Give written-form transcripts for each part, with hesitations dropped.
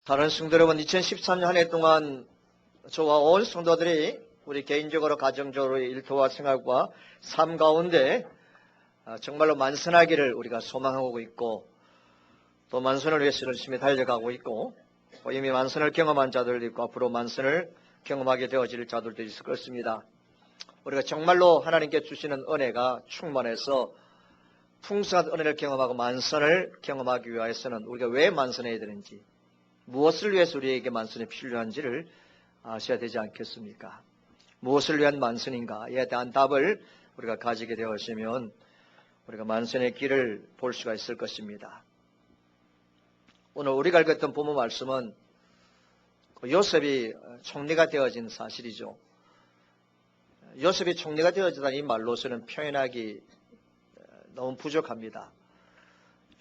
다른 성도 여러분, 2013년 한 해 동안 저와 온 성도들이 우리 개인적으로 가정적으로 일터와 생활과 삶 가운데 정말로 만선하기를 우리가 소망하고 있고, 또 만선을 위해서 열심히 달려가고 있고, 이미 만선을 경험한 자들도 있고 앞으로 만선을 경험하게 되어질 자들도 있을 것입니다. 우리가 정말로 하나님께 주시는 은혜가 충만해서 풍성한 은혜를 경험하고 만선을 경험하기 위해서는 우리가 왜 만선해야 되는지, 무엇을 위해서 우리에게 만선이 필요한지를 아셔야 되지 않겠습니까? 무엇을 위한 만선인가에 대한 답을 우리가 가지게 되었으면 우리가 만선의 길을 볼 수가 있을 것입니다. 오늘 우리가 읽었던 본문 말씀은 요셉이 총리가 되어진 사실이죠. 요셉이 총리가 되어지다는 이 말로서는 표현하기 너무 부족합니다.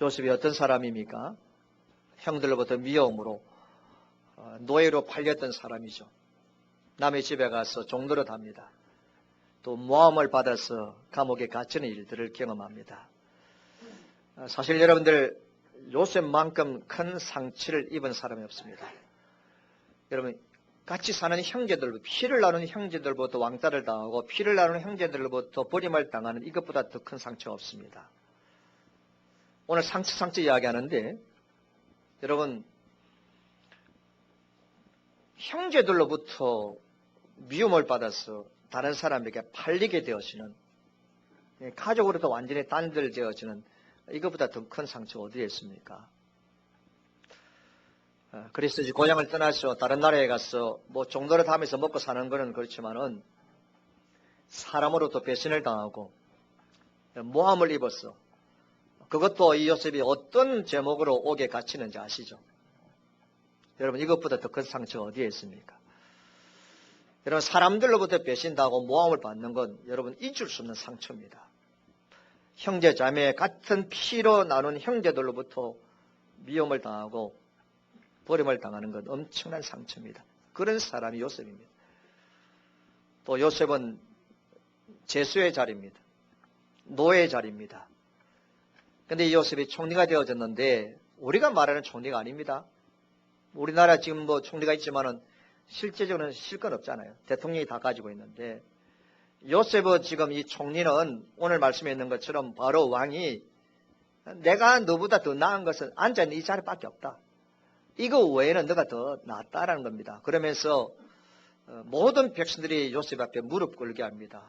요셉이 어떤 사람입니까? 형들로부터 미움으로 노예로 팔렸던 사람이죠. 남의 집에 가서 종노릇 합니다. 또 모함을 받아서 감옥에 갇히는 일들을 경험합니다. 사실 여러분들, 요셉만큼 큰 상처를 입은 사람이 없습니다. 여러분, 같이 사는 형제들, 피를 나누는 형제들부터 왕따를 당하고 피를 나누는 형제들로부터 버림을 당하는 이것보다 더 큰 상처가 없습니다. 오늘 상처 이야기하는데, 여러분, 형제들로부터 미움을 받아서 다른 사람에게 팔리게 되어지는, 가족으로부터 완전히 단절되어지는 이것보다 더 큰 상처가 어디에 있습니까? 그래서 이제 고향을 떠나서 다른 나라에 가서 종노릇 하면서 먹고 사는 것은 그렇지만은 사람으로부터 배신을 당하고 모함을 입었어. 그것도 이 요셉이 어떤 제목으로 옥에 갇히는지 아시죠? 여러분, 이것보다 더 큰 상처가 어디에 있습니까? 여러분, 사람들로부터 배신당하고 모함을 받는 건 여러분 잊을 수 없는 상처입니다. 형제 자매 같은 피로 나눈 형제들로부터 미움을 당하고 버림을 당하는 건 엄청난 상처입니다. 그런 사람이 요셉입니다. 또 요셉은 죄수의 자리입니다. 노예의 자리입니다. 그런데 이 요셉이 총리가 되어졌는데 우리가 말하는 총리가 아닙니다. 우리나라 지금 총리가 있지만은 실제적으로는 실건 없잖아요. 대통령이 다 가지고 있는데, 요셉은 지금 이 총리는 오늘 말씀에 있는 것처럼 바로 왕이 내가 너보다 더 나은 것은 앉아있는 이 자리밖에 없다. 이거 외에는 너가 더 낫다라는 겁니다. 그러면서 모든 백성들이 요셉 앞에 무릎 꿇게 합니다.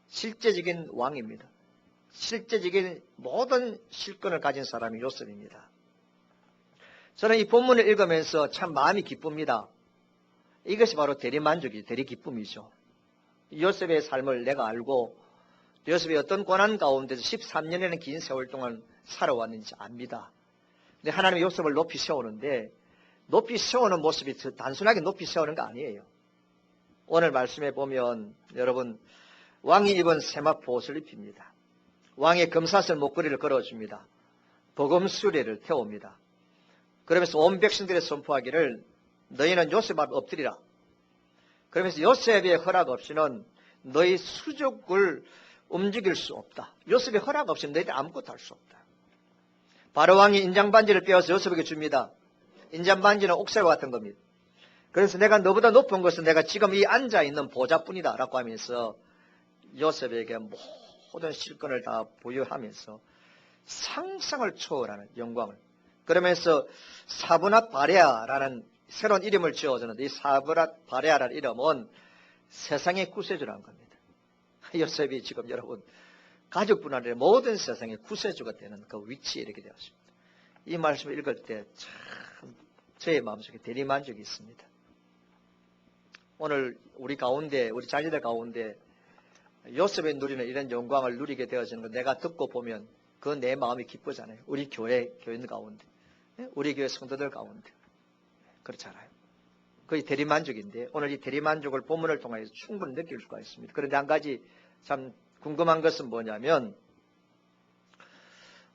실제적인 왕입니다. 실제적인 모든 실권을 가진 사람이 요셉입니다. 저는 이 본문을 읽으면서 참 마음이 기쁩니다. 이것이 바로 대리기쁨이죠. 요셉의 삶을 내가 알고 요셉이 어떤 고난 가운데서 13년이라는 긴 세월 동안 살아왔는지 압니다. 근데 하나님이 요셉을 높이 세우는데, 높이 세우는 모습이 단순하게 높이 세우는 거 아니에요. 오늘 말씀에 보면 여러분, 왕이 입은 세마포 옷을 입힙니다. 왕의 금사슬 목걸이를 걸어줍니다. 복음 수레를 태웁니다. 그러면서 온 백성들의 선포하기를 너희는 요셉 앞에 엎드리라. 그러면서 요셉의 허락 없이는 너희 수족을 움직일 수 없다. 요셉의 허락 없이는 너희들 아무것도 할 수 없다. 바로 왕이 인장반지를 빼어서 요셉에게 줍니다. 인장반지는 옥새와 같은 겁니다. 그래서 내가 너보다 높은 것은 내가 지금 이 앉아있는 보좌뿐이다 라고 하면서 요셉에게 모든 실권을 다 부여하면서 상상을 초월하는 영광을, 그러면서 사브낫 바레아라는 새로운 이름을 지어주는데, 이 사브낫 바레아라는 이름은 세상의 구세주라는 겁니다. 요셉이 지금 여러분 가족뿐 아니라 모든 세상의 구세주가 되는 그 위치에 이렇게 되었습니다. 이 말씀을 읽을 때 참 저의 마음속에 대리만족이 있습니다. 오늘 우리 가운데, 우리 자녀들 가운데 요셉이 누리는 이런 영광을 누리게 되어지는 걸 내가 듣고 보면 그 내 마음이 기쁘잖아요. 우리 교인 가운데, 우리 교회 성도들 가운데 그렇잖아요. 그게 대리만족인데, 오늘 이 대리만족을 본문을 통해서 충분히 느낄 수가 있습니다. 그런데 한 가지 참 궁금한 것은 뭐냐면,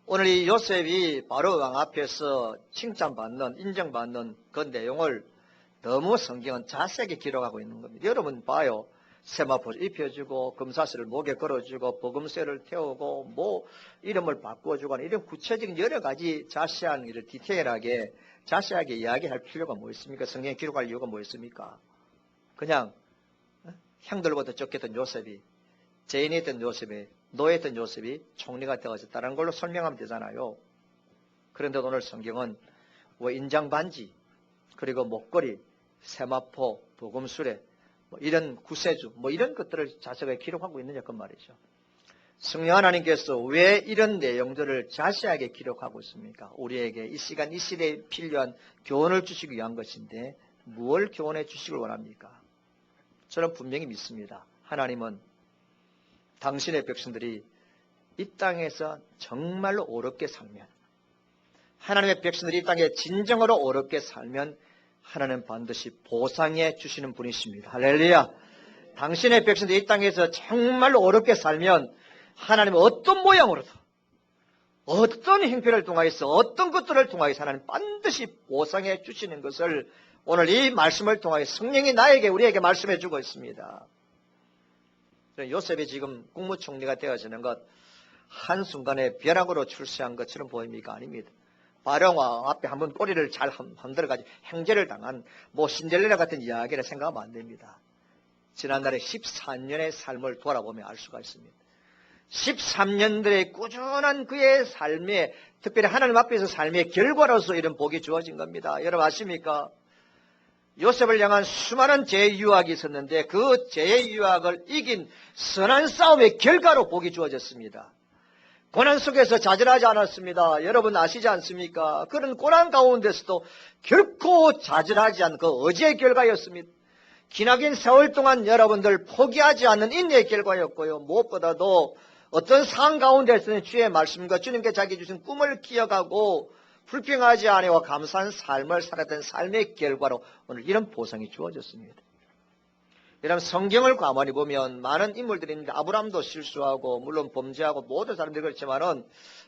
오늘 이 요셉이 바로 왕 앞에서 칭찬받는, 인정받는 그 내용을 너무 성경은 자세하게 기록하고 있는 겁니다. 여러분 봐요. 세마포 입혀주고 금사슬을 목에 걸어주고 복음쇠를 태우고 뭐 이름을 바꿔주고 하는 이런 구체적인 여러 가지 자세한 일을 디테일하게 자세하게 이야기할 필요가 뭐 있습니까? 성경에 기록할 이유가 뭐 있습니까? 그냥 형들보다 적겠던 요셉이 죄인이었던 요셉이 노예였던 요셉이 총리가 되어졌다는 걸로 설명하면 되잖아요. 그런데 오늘 성경은 뭐 인장반지 그리고 목걸이 세마포 복음수레 뭐 이런 구세주 뭐 이런 것들을 자세하게 기록하고 있느냐 그 말이죠. 성령 하나님께서 왜 이런 내용들을 자세하게 기록하고 있습니까? 우리에게 이 시간 이 시대에 필요한 교훈을 주시기 위한 것인데 무엇을 교훈해 주시길 원합니까? 저는 분명히 믿습니다. 하나님은 당신의 백성들이 이 땅에서 정말로 어렵게 살면 하나님의 백성들이 이 땅에 진정으로 어렵게 살면 하나님은 반드시 보상해 주시는 분이십니다. 할렐루야. 당신의 백성들이 이 땅에서 정말로 어렵게 살면 하나님은 어떤 모양으로도 어떤 행편을 통하여서 어떤 것들을 통하여서 하나님 반드시 보상해 주시는 것을 오늘 이 말씀을 통하여 성령이 나에게 우리에게 말씀해 주고 있습니다. 요셉이 지금 국무총리가 되어지는 것 한순간에 벼락으로 출세한 것처럼 보입니까? 아닙니다. 바로왕 앞에 한번 꼬리를 잘 흔들어가지고 행제를 당한 뭐 신데렐라 같은 이야기를 생각하면 안 됩니다. 지난달에 14년의 삶을 돌아보면 알 수가 있습니다. 13년들의 꾸준한 그의 삶에 특별히 하나님 앞에서 삶의 결과로서 이런 복이 주어진 겁니다. 여러분 아십니까? 요셉을 향한 수많은 죄의 유혹이 있었는데 그 죄의 유혹을 이긴 선한 싸움의 결과로 복이 주어졌습니다. 고난 속에서 좌절하지 않았습니다. 여러분 아시지 않습니까? 그런 고난 가운데서도 결코 좌절하지 않은 그 어제의 결과였습니다. 기나긴 세월 동안 여러분들 포기하지 않는 인내의 결과였고요. 무엇보다도 어떤 상황 가운데서는 주의 말씀과 주님께 자기 주신 꿈을 기억하고 불평하지 않고 감사한 삶을 살았던 삶의 결과로 오늘 이런 보상이 주어졌습니다. 여러분 성경을 가만히 보면 많은 인물들이 있는데 아브라함도 실수하고 물론 범죄하고 모든 사람들이 그렇지만은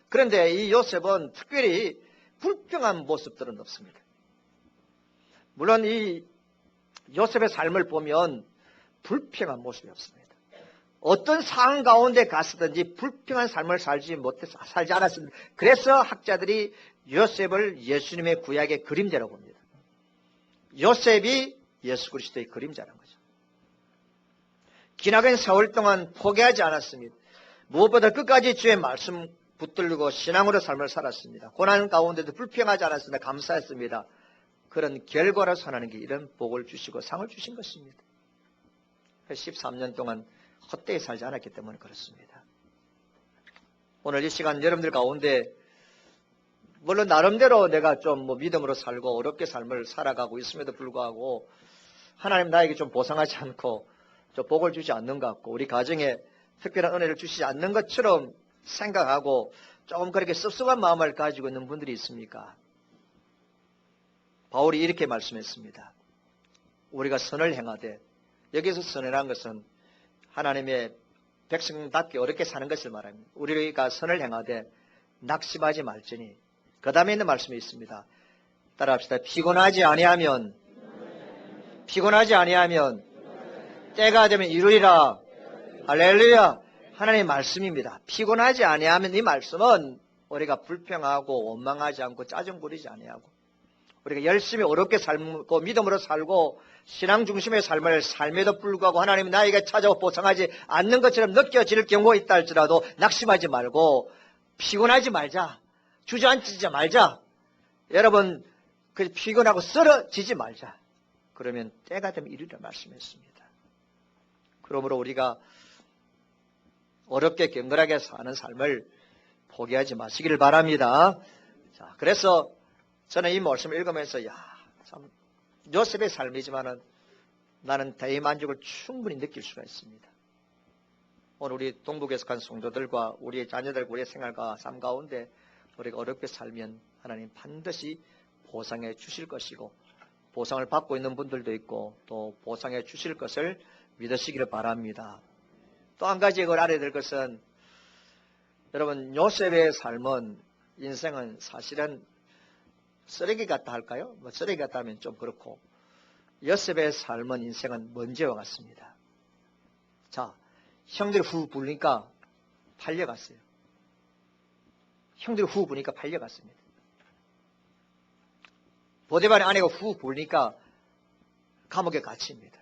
그런데 이 요셉은 특별히 불평한 모습들은 없습니다. 물론 이 요셉의 삶을 보면 불평한 모습이 없습니다. 어떤 상황 가운데 갔든지 불평한 삶을 살지 않았습니다. 그래서 학자들이 요셉을 예수님의 구약의 그림자라고 봅니다. 요셉이 예수 그리스도의 그림자라는 거죠. 기나긴 세월 동안 포기하지 않았습니다. 무엇보다 끝까지 주의 말씀 붙들고 신앙으로 삶을 살았습니다. 고난 가운데도 불평하지 않았습니다. 감사했습니다. 그런 결과로서 하나님께 이런 복을 주시고 상을 주신 것입니다. 13년 동안 헛되이 살지 않았기 때문에 그렇습니다. 오늘 이 시간 여러분들 가운데 물론 나름대로 내가 좀 믿음으로 살고 어렵게 삶을 살아가고 있음에도 불구하고 하나님 나에게 좀 보상하지 않고 좀 복을 주지 않는 것 같고 우리 가정에 특별한 은혜를 주시지 않는 것처럼 생각하고 조금 그렇게 섭섭한 마음을 가지고 있는 분들이 있습니까? 바울이 이렇게 말씀했습니다. 우리가 선을 행하되 여기서 선이라는 것은 하나님의 백성답게 어렵게 사는 것을 말합니다. 우리가 선을 행하되 낙심하지 말지니 그 다음에 있는 말씀이 있습니다. 따라합시다. 피곤하지 아니하면 때가 되면 이루리라. 할렐루야. 하나님의 말씀입니다. 피곤하지 아니하면 이 말씀은 우리가 불평하고 원망하지 않고 짜증 부리지 아니하고 우리가 열심히 어렵게 살고 믿음으로 살고 신앙 중심의 삶을 삶에도 불구하고 하나님이 나에게 찾아와 보상하지 않는 것처럼 느껴질 경우가 있다 할지라도 낙심하지 말고 피곤하지 말자. 주저앉지 말자. 여러분 피곤하고 쓰러지지 말자. 그러면 때가 되면 이르리라 말씀했습니다. 그러므로 우리가 어렵게 경건하게 사는 삶을 포기하지 마시기를 바랍니다. 자, 그래서 저는 이 말씀을 읽으면서 참 요셉의 삶이지만은 나는 대만족을 충분히 느낄 수가 있습니다. 오늘 우리 동북에서 간 성도들과 우리의 자녀들과 우리의 생활과 삶 가운데 우리가 어렵게 살면 하나님 반드시 보상해 주실 것이고 보상을 받고 있는 분들도 있고 또 보상해 주실 것을 믿으시기를 바랍니다. 또 한 가지 이걸 알아야 될 것은 여러분 요셉의 삶은 인생은 사실은 쓰레기 같다 할까요? 쓰레기 같다 하면 좀 그렇고 요셉의 삶은 인생은 먼지와 같습니다. 자, 형들이 후 부르니까 팔려갔어요. 형들이 후 부르니까 팔려갔습니다. 보디발의 아내가 후 부르니까 감옥에 갇힙니다.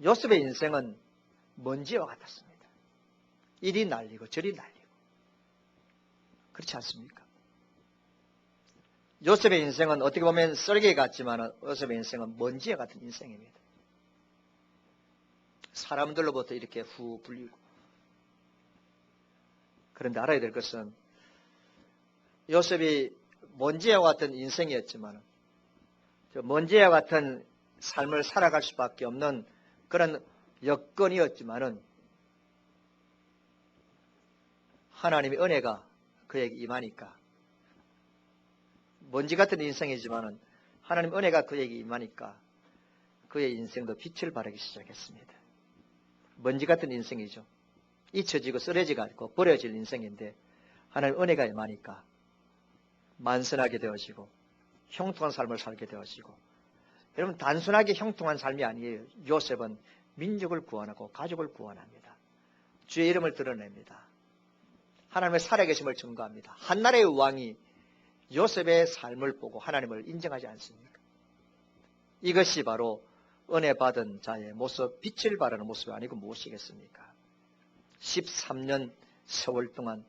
요셉의 인생은 먼지와 같았습니다. 이리 날리고 저리 날리고. 그렇지 않습니까? 요셉의 인생은 어떻게 보면 썰개 같지만 요셉의 인생은 먼지와 같은 인생입니다. 사람들로부터 이렇게 후 불리고. 그런데 알아야 될 것은 요셉이 먼지와 같은 인생이었지만 먼지와 같은 삶을 살아갈 수밖에 없는 그런 여건이었지만은 하나님의 은혜가 그에게 임하니까 먼지 같은 인생이지만은 하나님의 은혜가 그에게 임하니까 그의 인생도 빛을 발하기 시작했습니다. 먼지 같은 인생이죠. 잊혀지고 쓰러지가 않고 버려질 인생인데 하나님의 은혜가 임하니까 만선하게 되어지고 형통한 삶을 살게 되어지고 여러분 단순하게 형통한 삶이 아니에요. 요셉은 민족을 구원하고 가족을 구원합니다. 주의 이름을 드러냅니다. 하나님의 살아계심을 증거합니다. 한나라의 왕이 요셉의 삶을 보고 하나님을 인정하지 않습니까? 이것이 바로 은혜 받은 자의 모습, 빛을 발하는 모습이 아니고 무엇이겠습니까? 13년 세월 동안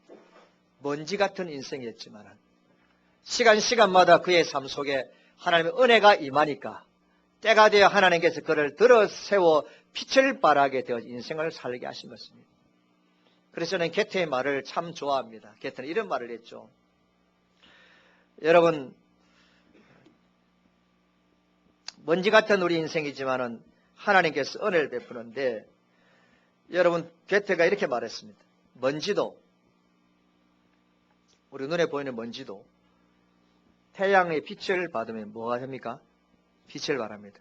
먼지 같은 인생이었지만 시간마다 그의 삶 속에 하나님의 은혜가 임하니까 때가 되어 하나님께서 그를 들어 세워 빛을 발하게 되어 인생을 살게 하신 것입니다. 그래서 저는 게테의 말을 참 좋아합니다. 게테는 이런 말을 했죠. 여러분 먼지 같은 우리 인생이지만은 하나님께서 은혜를 베푸는데 여러분 게테가 이렇게 말했습니다. 먼지도 우리 눈에 보이는 먼지도 태양의 빛을 받으면 뭐가 됩니까? 빛을 발합니다.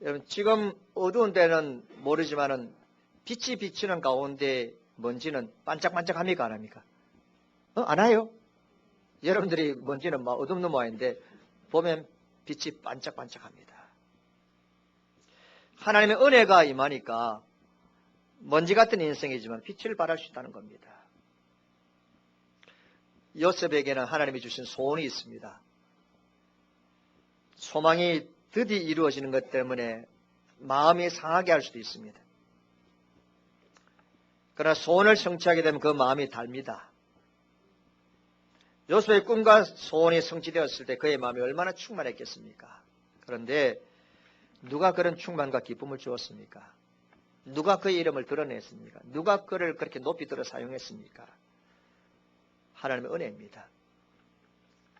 여러분 지금 어두운 데는 모르지만은 빛이 비치는 가운데 먼지는 반짝반짝합니까? 안 합니까? 안 와요? 여러분들이 먼지는 막 어둠 너머인데 보면 빛이 반짝반짝합니다. 하나님의 은혜가 임하니까 먼지 같은 인생이지만 빛을 발할 수 있다는 겁니다. 요셉에게는 하나님이 주신 소원이 있습니다. 소망이 드디 이루어지는 것 때문에 마음이 상하게 할 수도 있습니다. 그러나 소원을 성취하게 되면 그 마음이 답니다. 요셉의 꿈과 소원이 성취되었을 때 그의 마음이 얼마나 충만했겠습니까? 그런데 누가 그런 충만과 기쁨을 주었습니까? 누가 그의 이름을 드러냈습니까? 누가 그를 그렇게 높이 들어 사용했습니까? 하나님의 은혜입니다.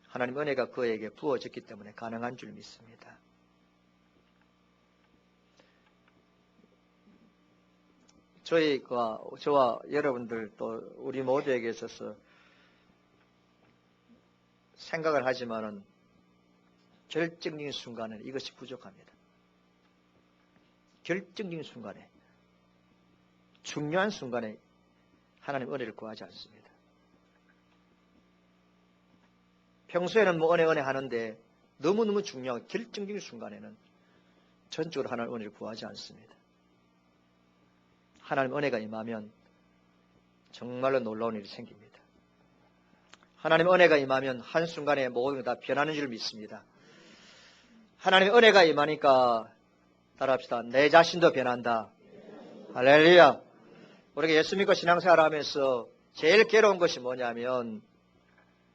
하나님의 은혜가 그에게 부어졌기 때문에 가능한 줄 믿습니다. 저와 여러분들 또 우리 모두에게 있어서 생각을 하지만은 결정적인 순간에 이것이 부족합니다. 결정적인 순간에 중요한 순간에 하나님 은혜를 구하지 않습니다. 평소에는 뭐 은혜 하는데 너무너무 중요한 결정적인 순간에는 전적으로 하나님 은혜를 구하지 않습니다. 하나님 은혜가 임하면 정말로 놀라운 일이 생깁니다. 하나님 은혜가 임하면 한순간에 모든 게 다 변하는 줄 믿습니다. 하나님의 은혜가 임하니까 따라합시다. 내 자신도 변한다. 할렐루야. 우리가 예수 믿고 신앙생활을 하면서 제일 괴로운 것이 뭐냐면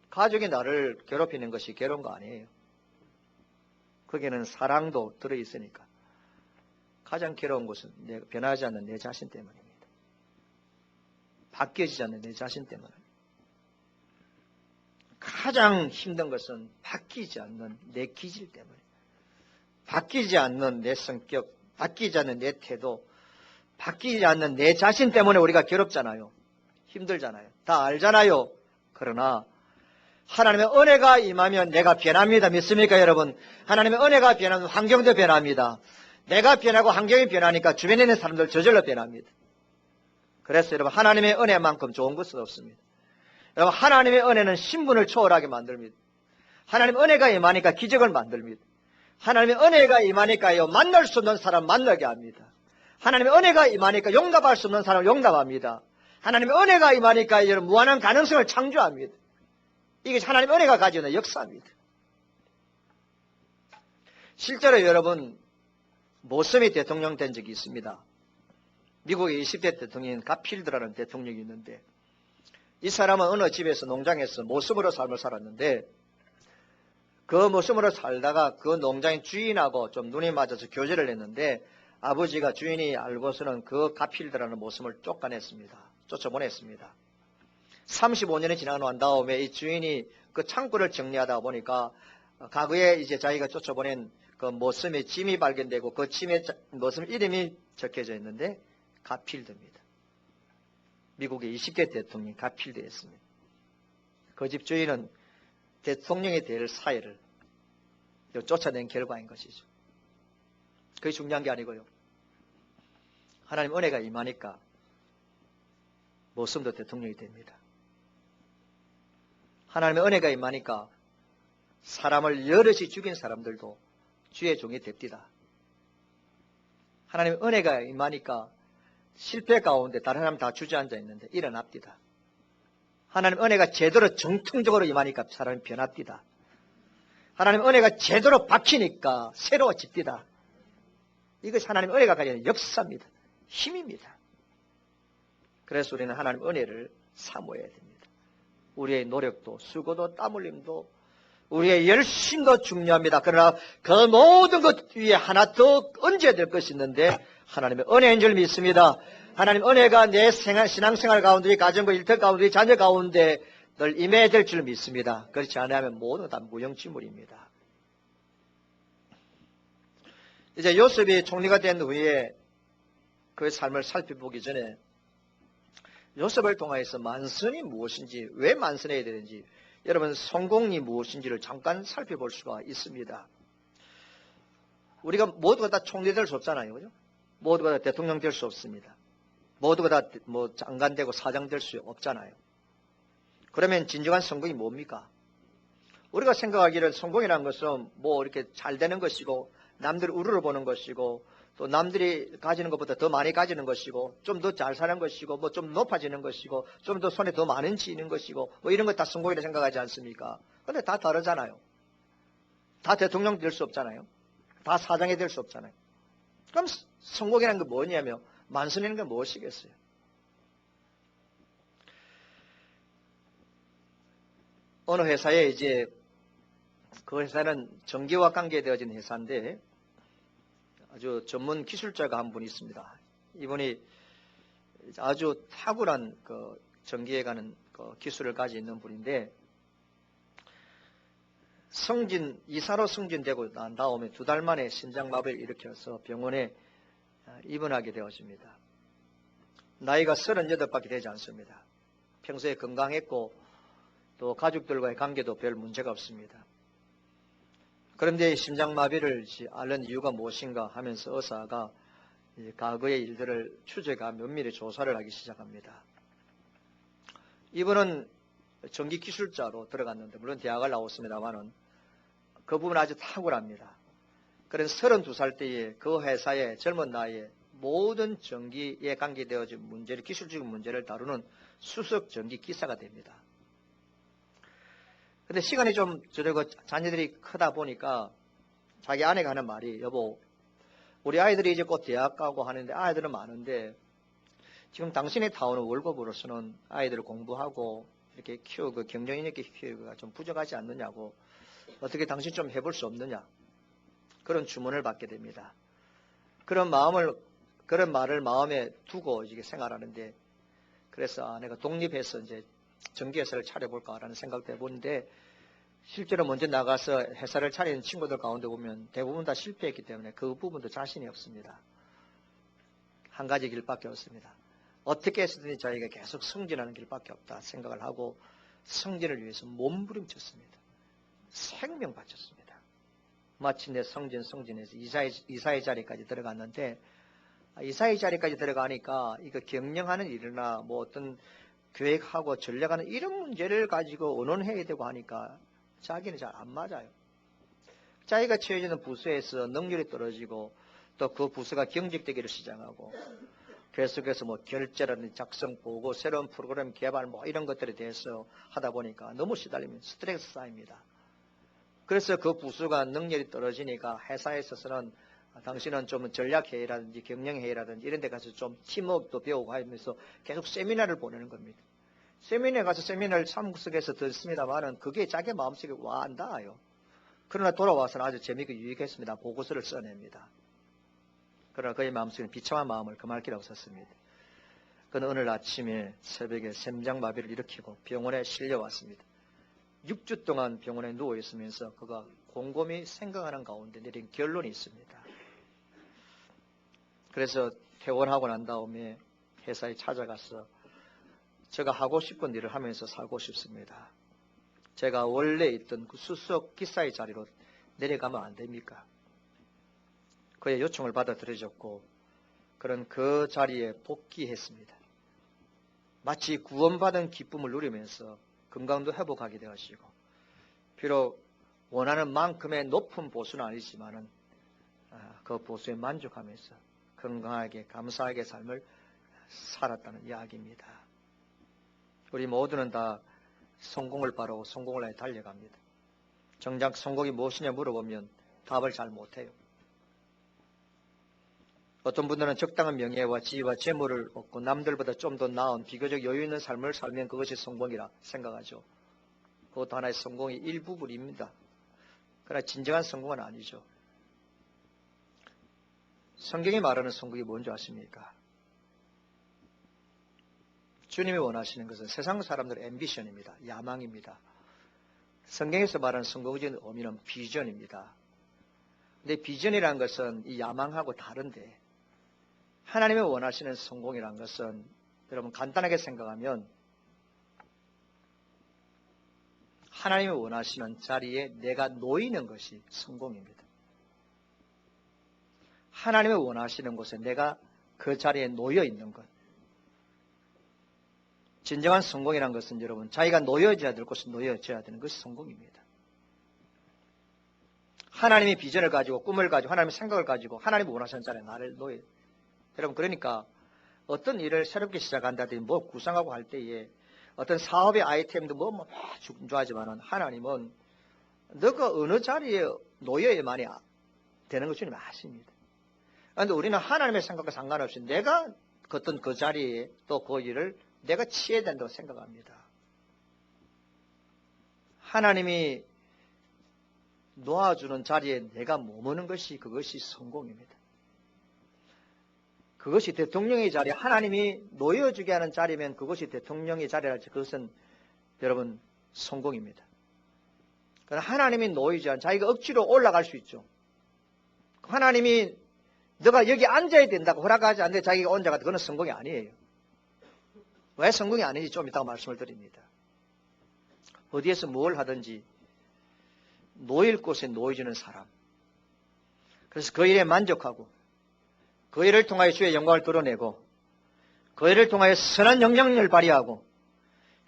가족이 나를 괴롭히는 것이 괴로운 거 아니에요. 거기에는 사랑도 들어있으니까. 가장 괴로운 것은 변하지 않는 내 자신 때문입니다. 바뀌어지지 않는 내 자신 때문에. 가장 힘든 것은 바뀌지 않는 내 기질 때문에. 바뀌지 않는 내 성격, 바뀌지 않는 내 태도, 바뀌지 않는 내 자신 때문에 우리가 괴롭잖아요. 힘들잖아요. 다 알잖아요. 그러나 하나님의 은혜가 임하면 내가 변합니다. 믿습니까 여러분? 하나님의 은혜가 변하면 환경도 변합니다. 내가 변하고 환경이 변하니까 주변에 있는 사람들 저절로 변합니다. 그래서 여러분 하나님의 은혜만큼 좋은 것은 없습니다. 여러분 하나님의 은혜는 신분을 초월하게 만듭니다. 하나님의 은혜가 임하니까 기적을 만듭니다. 하나님의 은혜가 임하니까요 만날 수 없는 사람 만나게 합니다. 하나님의 은혜가 임하니까 용납할 수 없는 사람을 용납합니다. 하나님의 은혜가 임하니까 이런 무한한 가능성을 창조합니다. 이게 하나님의 은혜가 가지는 역사입니다. 실제로 여러분 모섬이 대통령 된 적이 있습니다. 미국의 20대 대통령인 가필드라는 대통령이 있는데 이 사람은 어느 집에서 농장에서 모섬으로 삶을 살았는데 그 모섬으로 살다가 그 농장의 주인하고 좀 눈이 맞아서 교제를 했는데 아버지가 주인이 알고서는 그 가필드라는 모섬을 쫓아보냈습니다. 35년이 지나고 난 다음에 이 주인이 그 창고를 정리하다 보니까 과거에 이제 자기가 쫓아보낸 그 모섬의 짐이 발견되고 그 짐에 모섬 이름이 적혀져 있는데 가필드입니다. 미국의 20대 대통령 가필드였습니다. 그 집 주인은 대통령이 될 사회를 쫓아낸 결과인 것이죠. 그게 중요한 게 아니고요. 하나님 은혜가 임하니까 모섬도 대통령이 됩니다. 하나님의 은혜가 임하니까 사람을 여럿이 죽인 사람들도 주의 종이 됩니다. 하나님의 은혜가 임하니까 실패 가운데 다른 사람 다 주저앉아 있는데 일어납니다. 하나님의 은혜가 제대로 정통적으로 임하니까 사람이 변합니다. 하나님의 은혜가 제대로 박히니까 새로워집니다. 이것이 하나님의 은혜가 가지는 역사입니다. 힘입니다. 그래서 우리는 하나님의 은혜를 사모해야 됩니다. 우리의 노력도 수고도 땀 흘림도 우리의 열심도 중요합니다. 그러나 그 모든 것 위에 하나 더 얹어야 될 것이 있는데 하나님의 은혜인 줄 믿습니다. 하나님 은혜가 내 신앙생활 가운데, 가정과 일터 가운데, 자녀 가운데 늘 임해야 될 줄 믿습니다. 그렇지 않으면 모든 다 무용지물입니다. 이제 요셉이 총리가 된 후에 그의 삶을 살펴보기 전에 요셉을 통해서 만선이 무엇인지, 왜 만선해야 되는지, 여러분 성공이 무엇인지를 잠깐 살펴볼 수가 있습니다. 우리가 모두가 다 총리 될 수 없잖아요. 그죠? 모두가 다 대통령 될 수 없습니다. 모두가 다 장관 되고 사장 될 수 없잖아요. 그러면 진정한 성공이 뭡니까? 우리가 생각하기를 성공이라는 것은 이렇게 잘 되는 것이고 남들 우르르 보는 것이고 또 남들이 가지는 것보다 더 많이 가지는 것이고 좀 더 잘 사는 것이고 좀 높아지는 것이고 좀 더 손에 더 많은 쥐는 것이고 이런 것 다 성공이라 생각하지 않습니까? 그런데 다 다르잖아요. 다 대통령 될 수 없잖아요. 다 사장이 될 수 없잖아요. 그럼 성공이라는 게 뭐냐면 만선이라는 게 무엇이겠어요? 어느 회사에 이제 그 회사는 전기와 관계되어진 회사인데 아주 전문 기술자가 한 분이 있습니다. 이분이 아주 탁월한 그 전기에 관한 그 기술을 가지고 있는 분인데 이사로 승진되고 난 다음에 2달 만에 심장마비를 일으켜서 병원에 입원하게 되었습니다. 나이가 38밖에 되지 않습니다. 평소에 건강했고 또 가족들과의 관계도 별 문제가 없습니다. 그런데 심장마비를 앓는 이유가 무엇인가 하면서 의사가 과거의 일들을 추적하고 면밀히 조사를 하기 시작합니다. 이분은 전기기술자로 들어갔는데 물론 대학을 나왔습니다만은 그 부분은 아주 탁월합니다. 그래서 32살 때에 그 회사의 젊은 나이에 모든 전기에 관계되어진 문제를, 기술적인 문제를 다루는 수석 전기 기사가 됩니다. 근데 시간이 좀 저러고 자녀들이 크다 보니까 자기 아내가 하는 말이 여보 우리 아이들이 이제 곧 대학 가고 하는데 아이들은 많은데 지금 당신이 타오는 월급으로서는 아이들을 공부하고 이렇게 키우고 경쟁 있게 키우기가 좀 부족하지 않느냐고 어떻게 당신 좀 해볼 수 없느냐 그런 주문을 받게 됩니다. 그런 말을 마음에 두고 이게 생활하는데 그래서 내가 독립해서 이제 전기회사를 차려볼까라는 생각도 해보는데 실제로 먼저 나가서 회사를 차리는 친구들 가운데 보면 대부분 다 실패했기 때문에 그 부분도 자신이 없습니다. 한 가지 길밖에 없습니다. 어떻게 해서든지 자기가 계속 승진하는 길밖에 없다 생각을 하고 승진을 위해서 몸부림쳤습니다. 생명 바쳤습니다. 마침내 승진해서 이사의 자리까지 들어갔는데 이사의 자리까지 들어가니까 이거 경영하는 일이나 어떤 계획하고 전략하는 이런 문제를 가지고 의논해야 되고 하니까 자기는 잘 안 맞아요. 자기가 처해지는 부서에서 능률이 떨어지고 또 그 부서가 경직되기를 시작하고 계속해서 뭐 결제라든지 작성 보고 새로운 프로그램 개발 뭐 이런 것들에 대해서 하다 보니까 너무 시달리면 스트레스 쌓입니다. 그래서 그 부서가 능력이 떨어지니까 회사에 있어서는 당신은 좀 전략회의라든지 경영회의라든지 이런 데 가서 좀 팀워크도 배우고 하면서 계속 세미나를 보내는 겁니다. 세미나에 가서 세미나를 참석해서 듣습니다만은 그게 자기 마음속에 와 안 닿아요. 그러나 돌아와서는 아주 재미있고 유익했습니다. 보고서를 써냅니다. 그러나 그의 마음속에는 비참한 마음을 금할 길이 없었습니다. 그는 오늘 아침에 새벽에 심장마비를 일으키고 병원에 실려왔습니다. 6주 동안 병원에 누워있으면서 그가 곰곰이 생각하는 가운데 내린 결론이 있습니다. 그래서 퇴원하고 난 다음에 회사에 찾아가서 제가 하고 싶은 일을 하면서 살고 싶습니다. 제가 원래 있던 그 수석 기사의 자리로 내려가면 안 됩니까? 그의 요청을 받아들여졌고 그는 그 자리에 복귀했습니다. 마치 구원받은 기쁨을 누리면서 건강도 회복하게 되었고 비록 원하는 만큼의 높은 보수는 아니지만은 그 보수에 만족하면서 건강하게 감사하게 삶을 살았다는 이야기입니다. 우리 모두는 다 성공을 바라고 성공을 위해 달려갑니다. 정작 성공이 무엇이냐 물어보면 답을 잘 못해요. 어떤 분들은 적당한 명예와 지위와 재물을 얻고 남들보다 좀 더 나은 비교적 여유 있는 삶을 살면 그것이 성공이라 생각하죠. 그것도 하나의 성공의 일부분입니다. 그러나 진정한 성공은 아니죠. 성경이 말하는 성공이 뭔지 아십니까? 주님이 원하시는 것은 세상 사람들의 앰비션입니다. 야망입니다. 성경에서 말하는 성공의 의미는 비전입니다. 근데 비전이라는 것은 이 야망하고 다른데 하나님이 원하시는 성공이라는 것은 여러분 간단하게 생각하면 하나님이 원하시는 자리에 내가 놓이는 것이 성공입니다. 하나님이 원하시는 곳에 내가 그 자리에 놓여 있는 것. 진정한 성공이라는 것은 여러분 자기가 놓여져야 될 곳에 놓여져야 되는 것이 성공입니다. 하나님이 비전을 가지고 꿈을 가지고 하나님의 생각을 가지고 하나님이 원하시는 자리에 나를 놓여. 여러분 그러니까 어떤 일을 새롭게 시작한다든지 뭐 구상하고 할 때에 어떤 사업의 아이템도 뭐 중요하지만은 하나님은 너가 어느 자리에 놓여야만이 되는 것 주님 아십니다. 그런데 우리는 하나님의 생각과 상관없이 내가 어떤 그 자리에 또 그 일을 내가 취해야 된다고 생각합니다. 하나님이 놓아주는 자리에 내가 머무는 것이 그것이 성공입니다. 그것이 대통령의 자리, 하나님이 놓여주게 하는 자리면 그것이 대통령의 자리랄지 그것은 여러분 성공입니다. 그러나 하나님이 놓이지 않은 자기가 억지로 올라갈 수 있죠. 하나님이 너가 여기 앉아야 된다고 허락하지 않는데 자기가 앉아가 그건 성공이 아니에요. 왜 성공이 아닌지 좀 이따가 말씀을 드립니다. 어디에서 뭘 하든지 놓일 곳에 놓여지는 사람. 그래서 그 일에 만족하고 그 일을 통하여 주의 영광을 드러내고 그 일을 통하여 선한 영향력을 발휘하고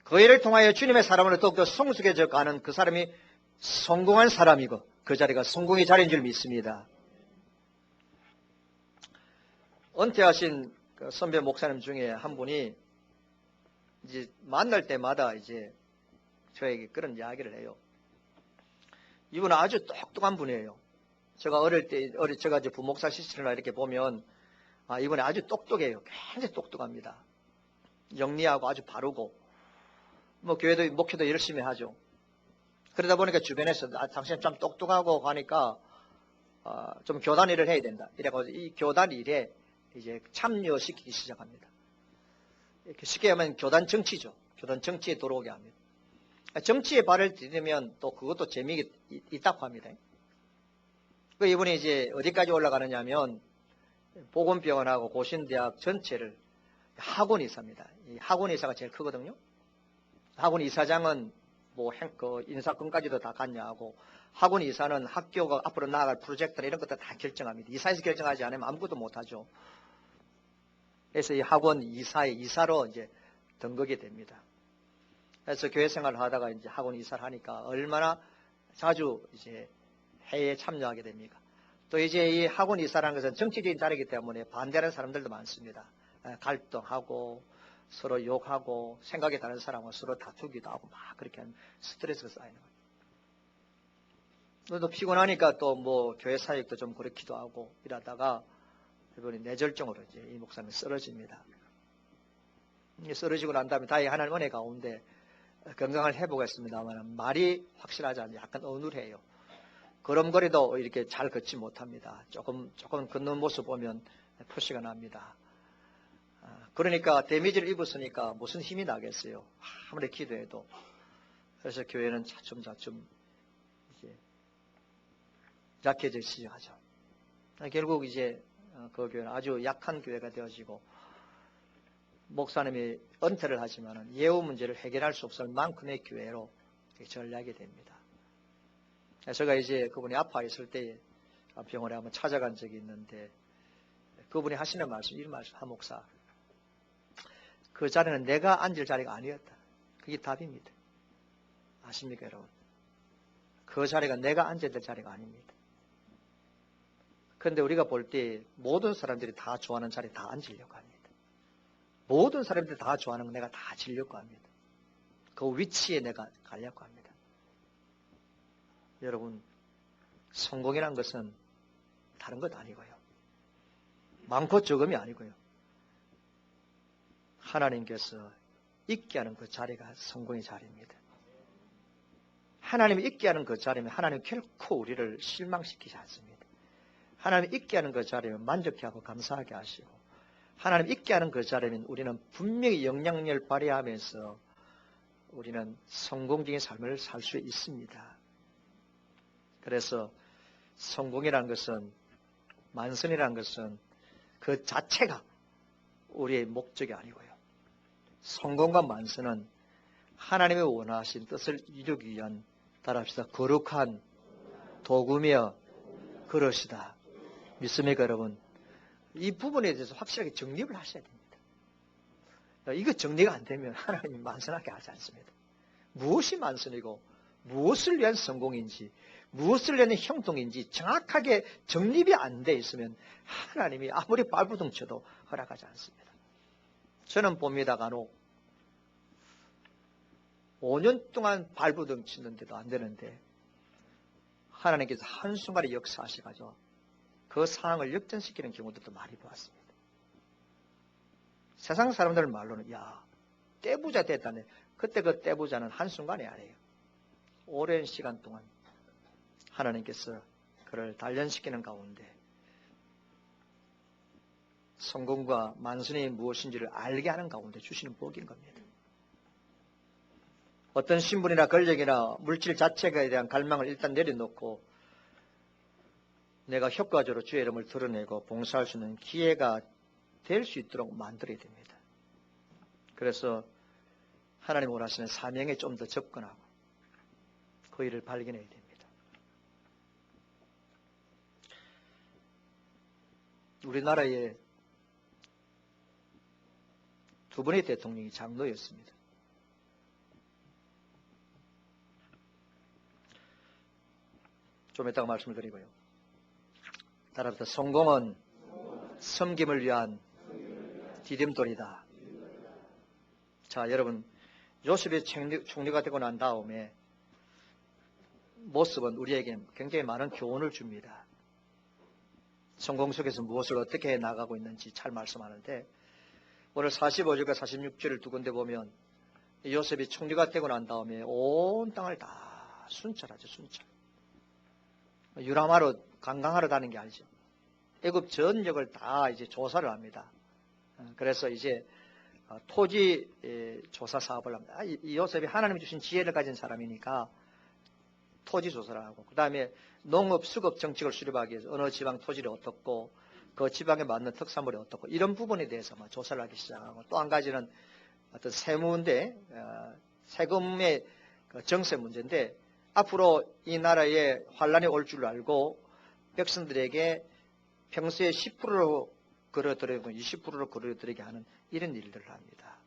그 일을 통하여 주님의 사람으로 더욱더 성숙해져 가는 그 사람이 성공한 사람이고 그 자리가 성공의 자리인 줄 믿습니다. 은퇴하신 그 선배 목사님 중에 한 분이 이제 만날 때마다 이제 저에게 그런 이야기를 해요. 이분은 아주 똑똑한 분이에요. 제가 어릴 때, 제가 이제 부목사 시절이나 이렇게 보면, 이분이 아주 똑똑해요. 굉장히 똑똑합니다. 영리하고 아주 바르고, 뭐 교회도, 목회도 열심히 하죠. 그러다 보니까 주변에서, 당신은 참 똑똑하고 하니까, 좀 교단 일을 해야 된다. 이래가지고 이 교단 일에 이제 참여시키기 시작합니다. 이렇게 쉽게 하면 교단 정치죠. 교단 정치에 들어오게 합니다. 정치에 발을 디디면 또 그것도 재미가 있다고 합니다. 그 이분이 이제 어디까지 올라가느냐 하면 보건병원하고 고신대학 전체를 학원 이사입니다. 이 학원 이사가 제일 크거든요. 학원 이사장은 뭐 그 인사권까지도 다 갔냐고 학원 이사는 학교가 앞으로 나아갈 프로젝트나 이런 것도 다 결정합니다. 이사에서 결정하지 않으면 아무것도 못하죠. 그래서 이 학원 이사로 이제 등극이 됩니다. 그래서 교회 생활을 하다가 이제 학원 이사를 하니까 얼마나 자주 이제 회의에 참여하게 됩니까? 또 이제 이 학원 이사라는 것은 정치적인 자리이기 때문에 반대하는 사람들도 많습니다. 갈등하고 서로 욕하고 생각이 다른 사람과 서로 다투기도 하고 막 그렇게 하면 스트레스가 쌓이는 거예요. 또 피곤하니까 또 뭐 교회 사역도 좀 그렇기도 하고 이러다가 이번에 뇌절정으로 이제 이 목사님이 쓰러집니다. 쓰러지고 난 다음에 다행히 하나님 은혜 가운데 건강을 회복했습니다만 말이 확실하지 않아요. 약간 어눌해요. 걸음걸이도 이렇게 잘 걷지 못합니다. 조금 걷는 모습 보면 표시가 납니다. 그러니까 데미지를 입었으니까 무슨 힘이 나겠어요. 아무리 기도해도. 그래서 교회는 차츰 이제 약해지기 시작하죠. 결국 이제 그 교회는 아주 약한 교회가 되어지고 목사님이 은퇴를 하지만 예우 문제를 해결할 수 없을 만큼의 교회로 전락이 됩니다. 제가 이제 그분이 아파있을 때 병원에 한번 찾아간 적이 있는데 그분이 하시는 말씀, 이런 말씀, 한 목사. 그 자리는 내가 앉을 자리가 아니었다. 그게 답입니다. 아십니까, 여러분? 그 자리가 내가 앉아야 될 자리가 아닙니다. 그런데 우리가 볼 때 모든 사람들이 다 좋아하는 자리에 다 앉으려고 합니다. 모든 사람들이 다 좋아하는 건 내가 다 지려고 합니다. 그 위치에 내가 가려고 합니다. 여러분, 성공이란 것은 다른 것 아니고요. 많고 적음이 아니고요. 하나님께서 있게 하는 그 자리가 성공의 자리입니다. 하나님이 있게 하는 그 자리면 하나님 결코 우리를 실망시키지 않습니다. 하나님 있게 하는 그 자리면 만족해하고 감사하게 하시고 하나님 있게 하는 그 자리면 우리는 분명히 영향력을 발휘하면서 우리는 성공적인 삶을 살 수 있습니다. 그래서 성공이라는 것은 만선이라는 것은 그 자체가 우리의 목적이 아니고요. 성공과 만선은 하나님의 원하신 뜻을 이루기 위한 따라합시다. 거룩한 도구며 그릇이다. 믿습니까, 여러분? 이 부분에 대해서 확실하게 정립을 하셔야 됩니다. 이거 정리가 안 되면 하나님이 만선하게 하지 않습니다. 무엇이 만선이고 무엇을 위한 성공인지 무엇을 위한 형통인지 정확하게 정립이 안 돼 있으면 하나님이 아무리 발부둥 쳐도 허락하지 않습니다. 저는 봅니다. 간혹 5년 동안 발부둥 치는데도 안 되는데 하나님께서 한순간에 역사하셔가지고 그 상황을 역전시키는 경우들도 많이 보았습니다. 세상 사람들 말로는 야 떼부자 됐다네. 그때 그 떼부자는 한순간이 아니에요. 오랜 시간 동안 하나님께서 그를 단련시키는 가운데 성공과 만선이 무엇인지를 알게 하는 가운데 주시는 복인 겁니다. 어떤 신분이나 권력이나 물질 자체에 대한 갈망을 일단 내려놓고 내가 효과적으로 주의 이름을 드러내고 봉사할 수 있는 기회가 될 수 있도록 만들어야 됩니다. 그래서 하나님 원하시는 사명에 좀 더 접근하고 그 일을 발견해야 됩니다. 우리나라에 두 번의 대통령이 장로였습니다. 좀 이따가 말씀을 드리고요. 따라서 성공은 섬김을 위한 디딤돌이다. 자, 여러분, 요셉이 총리가 되고 난 다음에 모습은 우리에게 굉장히 많은 교훈을 줍니다. 성공 속에서 무엇을 어떻게 나가고 있는지 잘 말씀하는데 오늘 45절과 46절을 두 군데 보면 요셉이 총리가 되고 난 다음에 온 땅을 다 순찰하죠. 순찰. 유람하러 관광하러 다니는 게 아니죠. 애굽 전역을 다 이제 조사를 합니다. 그래서 이제 토지 조사 사업을 합니다. 이 요셉이 하나님이 주신 지혜를 가진 사람이니까 토지 조사를 하고 그 다음에 농업, 수급 정책을 수립하기 위해서 어느 지방 토지를 어떻고 그 지방에 맞는 특산물이 어떻고 이런 부분에 대해서 조사를 하기 시작하고 또 한 가지는 어떤 세무인데 세금의 정세 문제인데 앞으로 이 나라에 환란이 올 줄 알고 백성들에게 평소에 10%로 걸어들이고 20%로 걸어들이게 하는 이런 일들을 합니다.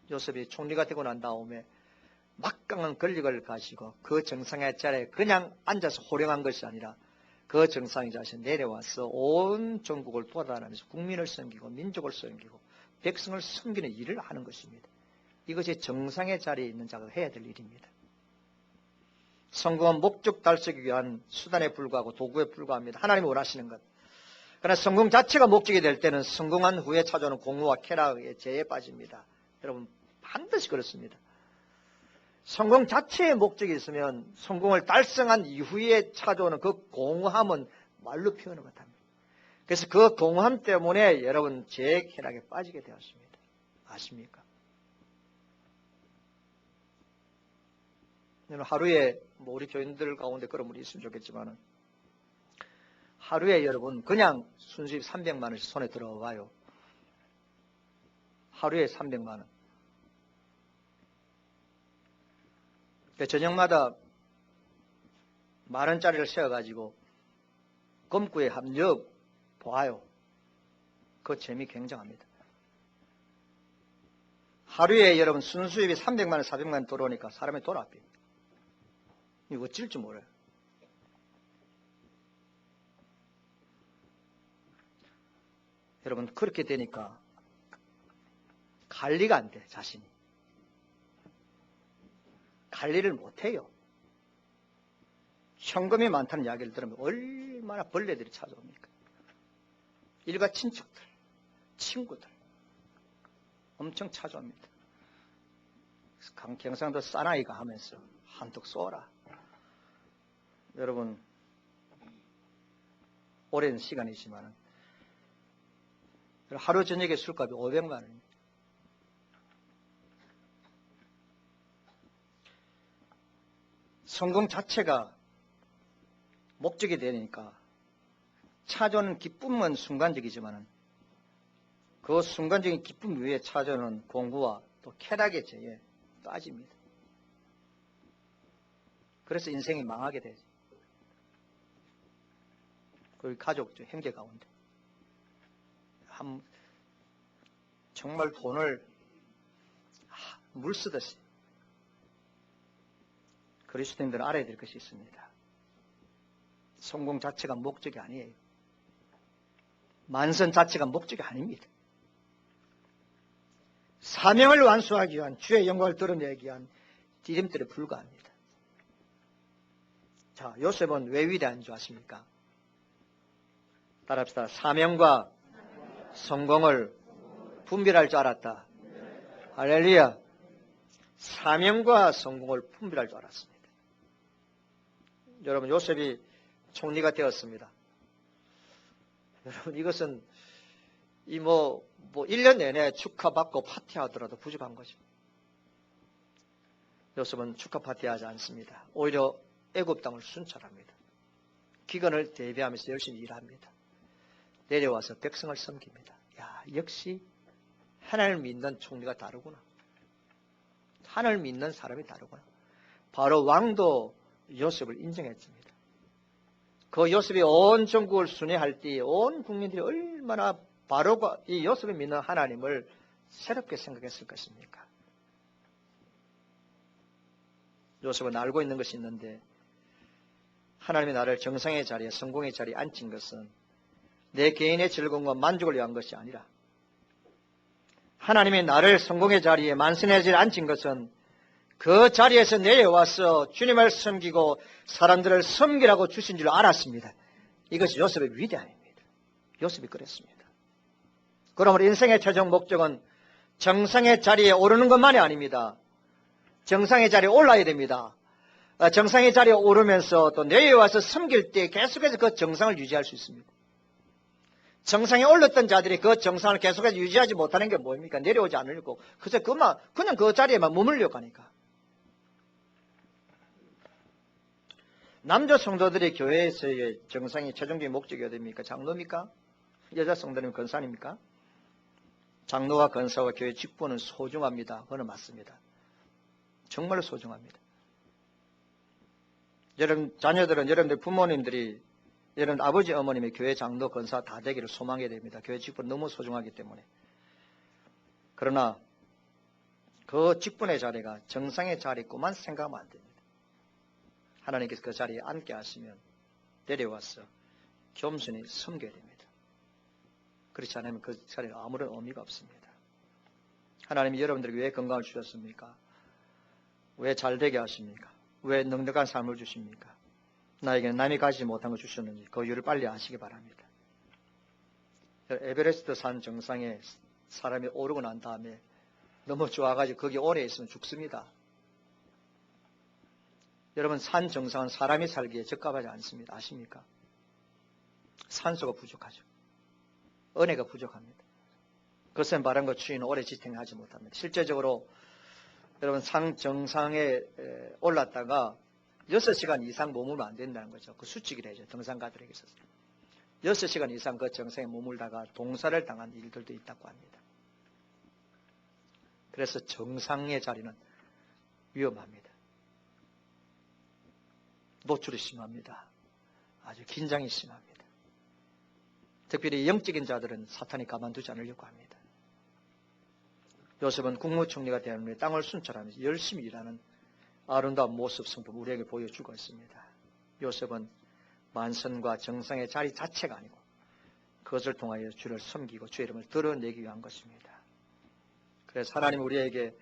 요셉이 총리가 되고 난 다음에 막강한 권력을 가지고 그 정상의 자리에 그냥 앉아서 호령한 것이 아니라 그 정상의 자신 내려와서 온 전국을 돌아다니면서 국민을 섬기고 민족을 섬기고 백성을 섬기는 일을 하는 것입니다. 이것이 정상의 자리에 있는 자가 해야 될 일입니다. 성공은 목적 달성하기 위한 수단에 불과하고 도구에 불과합니다. 하나님이 원하시는 것. 그러나 성공 자체가 목적이 될 때는 성공한 후에 찾아오는 공허와 쾌락의 죄에 빠집니다. 여러분 반드시 그렇습니다. 성공 자체의 목적이 있으면 성공을 달성한 이후에 찾아오는 그 공허함은 말로 표현을 못합니다. 그래서 그 공허함 때문에 여러분 죄의 쾌락에 빠지게 되었습니다. 아십니까? 하루에 우리 교인들 가운데 그런 분이 있으면 좋겠지만 하루에 여러분 그냥 순수입 300만 원씩 손에 들어와요. 하루에 300만 원. 저녁마다 10,000원짜리를 세워가지고 검구에 합력 보아요. 그 재미 굉장합니다. 하루에 여러분 순수입이 300만 원, 400만 원 들어오니까 사람이 돌아갑니다. 이거 어찔 줄 몰라요. 여러분 그렇게 되니까 관리가 안 돼, 자신이. 관리를 못해요. 현금이 많다는 이야기를 들으면 얼마나 벌레들이 찾아옵니까? 일가 친척들, 친구들 엄청 찾아옵니다. 경상도 사나이가 하면서 한턱 쏘라. 여러분 오랜 시간이지만 하루 저녁에 술값이 500만 원입니다. 성공 자체가 목적이 되니까 찾아오는 기쁨은 순간적이지만 그 순간적인 기쁨 위에 찾아오는 공부와 또 쾌락의 죄에 빠집니다. 그래서 인생이 망하게 되죠. 그 가족, 형제 가운데 정말 돈을 물 쓰듯이 그리스도인들은 알아야 될 것이 있습니다. 성공 자체가 목적이 아니에요. 만선 자체가 목적이 아닙니다. 사명을 완수하기 위한 주의 영광을 드러내기 위한 디딤돌에 불과합니다. 자, 요셉은 왜 위대한 줄 아십니까? 따라합시다. 사명과 성공을 분별할 줄 알았다. 할렐루야. 사명과 성공을 분별할 줄 알았습니다. 여러분 요셉이 총리가 되었습니다. 여러분 이것은 1년 내내 축하받고 파티하더라도 부족한 거죠. 요셉은 축하 파티하지 않습니다. 오히려 애굽 땅을 순찰합니다. 기근을 대비하면서 열심히 일합니다. 내려와서 백성을 섬깁니다. 야, 역시 하나님을 믿는 총리가 다르구나. 하나님을 믿는 사람이 다르구나. 바로 왕도 요셉을 인정했습니다. 그 요셉이 온 전국을 순회할 때 온 국민들이 얼마나 바로 이 요셉을 믿는 하나님을 새롭게 생각했을 것입니까? 요셉은 알고 있는 것이 있는데 하나님이 나를 정상의 자리에 성공의 자리에 앉힌 것은 내 개인의 즐거움과 만족을 위한 것이 아니라 하나님이 나를 성공의 자리에 만선의 자리에 앉힌 것은 그 자리에서 내려와서 주님을 섬기고 사람들을 섬기라고 주신 줄 알았습니다. 이것이 요셉의 위대함입니다. 요셉이 그랬습니다. 그러므로 인생의 최종 목적은 정상의 자리에 오르는 것만이 아닙니다. 정상의 자리에 올라야 됩니다. 정상의 자리에 오르면서 또 내려와서 섬길 때 계속해서 그 정상을 유지할 수 있습니다. 정상에 올랐던 자들이 그 정상을 계속해서 유지하지 못하는 게 뭡니까? 내려오지 않으려고 그저 그냥 그 자리에만 머물려고 하니까. 남자 성도들이 교회에서의 정상이 최종적인 목적이 어디입니까? 장로입니까? 여자 성도는 권사입니까? 장로와 권사와 교회 직분은 소중합니다. 그건 맞습니다. 정말 소중합니다. 여러분 자녀들은 여러분들 부모님들이 여러분 아버지 어머님이 교회 장로 권사 다 되기를 소망해야 됩니다. 교회 직분 너무 소중하기 때문에. 그러나 그 직분의 자리가 정상의 자리구만 생각하면 안 됩니다. 하나님께서 그 자리에 앉게 하시면 내려와서 겸손히 섬겨야 됩니다. 그렇지 않으면 그 자리에 아무런 의미가 없습니다. 하나님이 여러분들에게 왜 건강을 주셨습니까? 왜 잘되게 하십니까? 왜 넉넉한 삶을 주십니까? 나에게는 남이 가지지 못한 걸 주셨는지 그 이유를 빨리 아시기 바랍니다. 에베레스트 산 정상에 사람이 오르고 난 다음에 너무 좋아가지고 거기 오래 있으면 죽습니다. 여러분, 산 정상은 사람이 살기에 적합하지 않습니다. 아십니까? 산소가 부족하죠. 은혜가 부족합니다. 그것은 바른 것 추위는 오래 지탱하지 못합니다. 실제적으로 여러분, 산 정상에 올랐다가 6시간 이상 머물면 안 된다는 거죠. 그 수칙이래죠. 등산가들에게 있어서. 6시간 이상 그 정상에 머물다가 동사를 당한 일들도 있다고 합니다. 그래서 정상의 자리는 위험합니다. 노출이 심합니다. 아주 긴장이 심합니다. 특별히 영적인 자들은 사탄이 가만두지 않으려고 합니다. 요셉은 국무총리가 되었는데 땅을 순찰하면서 열심히 일하는 아름다운 모습 성품 우리에게 보여주고 있습니다. 요셉은 만선과 정상의 자리 자체가 아니고 그것을 통하여 주를 섬기고 주의 이름을 드러내기 위한 것입니다. 그래서 하나님 우리에게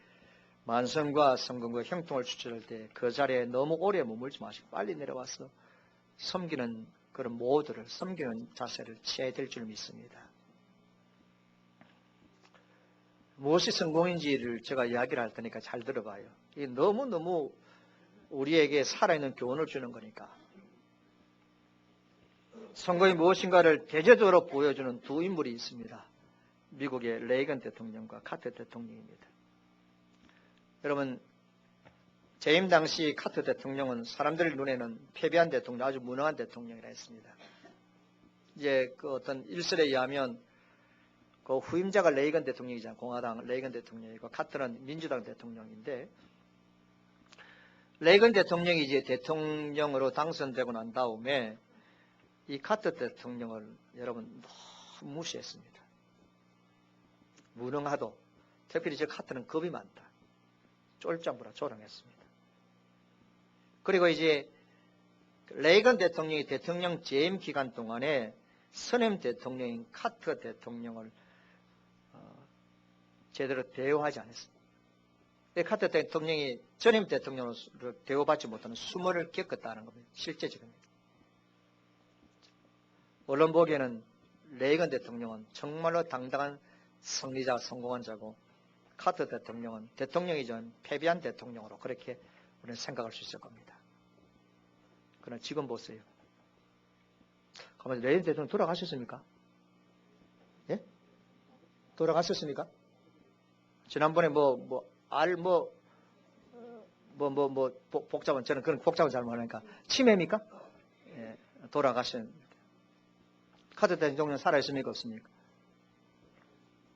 만선과 성공과 형통을 주철할 때 그 자리에 너무 오래 머물지 마시고 빨리 내려와서 섬기는 그런 모두를 섬기는 자세를 취해야 될 줄 믿습니다. 무엇이 성공인지를 제가 이야기를 할 테니까 잘 들어봐요. 이게 너무너무 우리에게 살아있는 교훈을 주는 거니까. 성공이 무엇인가를 대조적으로 보여주는 두 인물이 있습니다. 미국의 레이건 대통령과 카터 대통령입니다. 여러분, 재임 당시 카터 대통령은 사람들 눈에는 패배한 대통령, 아주 무능한 대통령이라 했습니다. 이제 그 어떤 일설에 의하면 그 후임자가 레이건 대통령이잖아요. 공화당 레이건 대통령이고 카터는 민주당 대통령인데 레이건 대통령이 이제 대통령으로 당선되고 난 다음에 이 카터 대통령을 여러분 너무 무시했습니다. 무능하도 특별히 저 카터는 겁이 많다. 쫄짱부라 조롱했습니다. 그리고 이제 레이건 대통령이 대통령 재임 기간 동안에 선임 대통령인 카터 대통령을 제대로 대우하지 않았습니다. 카터 대통령이 전임 대통령으로 대우받지 못하는 수모를 겪었다는 겁니다. 실제적입니다. 언론 보기에는 레이건 대통령은 정말로 당당한 승리자, 성공한 자고 카터 대통령은 대통령이전 패배한 대통령으로 그렇게 우리는 생각할 수 있을 겁니다. 그러나 지금 보세요. 가만히 레이건 대통령 돌아가셨습니까? 예? 돌아가셨습니까? 지난번에 복잡한, 저는 그런 복잡한 잘 모르니까 치매입니까? 예, 돌아가신. 카터 대통령 살아있습니까? 없습니까?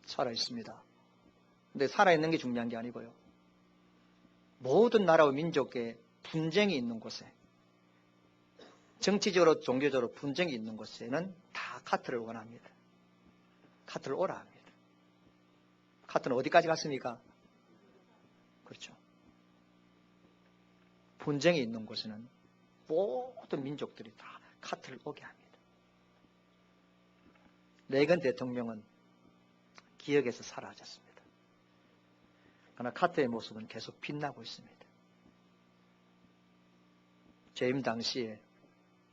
살아있습니다. 근데 살아있는 게 중요한 게 아니고요. 모든 나라와 민족에 분쟁이 있는 곳에, 정치적으로 종교적으로 분쟁이 있는 곳에는 다 카터를 원합니다. 카터를 오라 합니다. 카터는 어디까지 갔습니까? 그렇죠. 분쟁이 있는 곳에는 모든 민족들이 다 카터를 오게 합니다. 레이건 대통령은 기억에서 사라졌습니다. 그러나 카터의 모습은 계속 빛나고 있습니다. 재임 당시에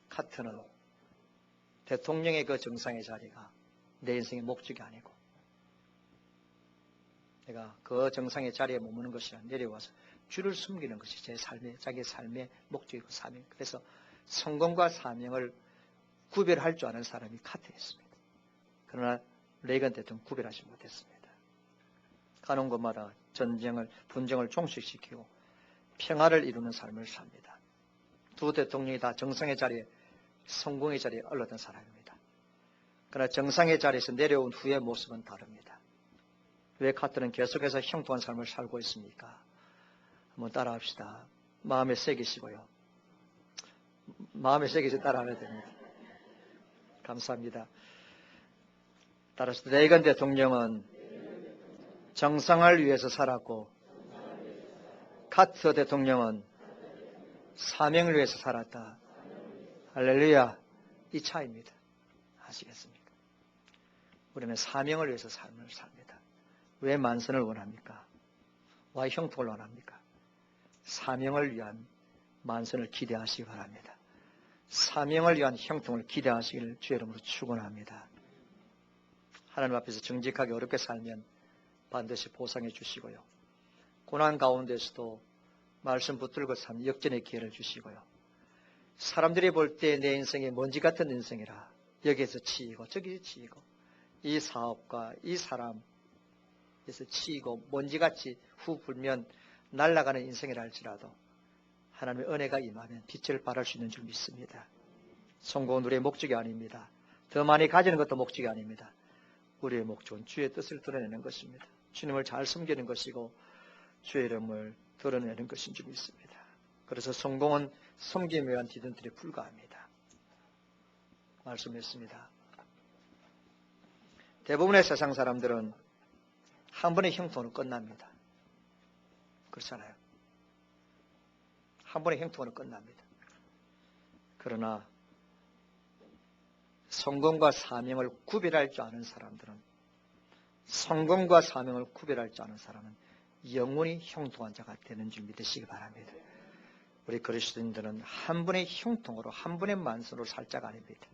카터는 대통령의 그 정상의 자리가 내 인생의 목적이 아니고 내가 그 정상의 자리에 머무는 것이 아니라 내려와서 주를 숨기는 것이 제 삶의, 자기의 삶의 목적이고 사명. 그래서 성공과 사명을 구별할 줄 아는 사람이 카터였습니다. 그러나 레이건 대통령 구별하지 못했습니다. 가는 곳마다 분쟁을 종식시키고 평화를 이루는 삶을 삽니다. 두 대통령이 다 정상의 자리에, 성공의 자리에 올랐던 사람입니다. 그러나 정상의 자리에서 내려온 후의 모습은 다릅니다. 왜 카터는 계속해서 형통한 삶을 살고 있습니까? 한번 따라합시다. 마음에 새기시고요. 마음에 새기시 따라하면 됩니다. 감사합니다. 따라서 레이건 대통령은 정상을 위해서 살았고 카터 대통령은 사명을 위해서 살았다. 할렐루야. 이 차이입니다. 아시겠습니까? 우리는 사명을 위해서 삶을 삽니다. 왜 만선을 원합니까? 왜 형통을 원합니까? 사명을 위한 만선을 기대하시기 바랍니다. 사명을 위한 형통을 기대하시기를 주의 이름으로 축원합니다. 하나님 앞에서 정직하게 어렵게 살면 반드시 보상해 주시고요. 고난 가운데서도 말씀 붙들고 산 역전의 기회를 주시고요. 사람들이 볼 때 내 인생이 먼지 같은 인생이라 여기에서 치이고 저기서 치이고 이 사업과 이 사람에서 치이고 먼지같이 후 불면 날아가는 인생이라 할지라도 하나님의 은혜가 임하면 빛을 발할 수 있는 줄 믿습니다. 성공은 우리의 목적이 아닙니다. 더 많이 가지는 것도 목적이 아닙니다. 우리의 목적은 주의 뜻을 드러내는 것입니다. 주님을 잘 섬기는 것이고 주의 이름을 드러내는 것인 줄 믿습니다. 그래서 성공은 섬김에 의한 뒤흔들에 불과합니다. 말씀했습니다. 대부분의 세상 사람들은 한 번의 형통으로 끝납니다. 그렇잖아요. 한 번의 형통으로 끝납니다. 그러나 성공과 사명을 구별할 줄 아는 사람들은 성공과 사명을 구별할 줄 아는 사람은 영원히 형통한 자가 되는 줄 믿으시기 바랍니다. 우리 그리스도인들은 한 분의 형통으로 한 분의 만선으로 살 자가 아닙니다.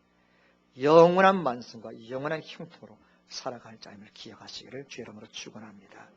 영원한 만선과 영원한 형통으로 살아갈 자임을 기억하시기를 주의 이름으로 축원합니다.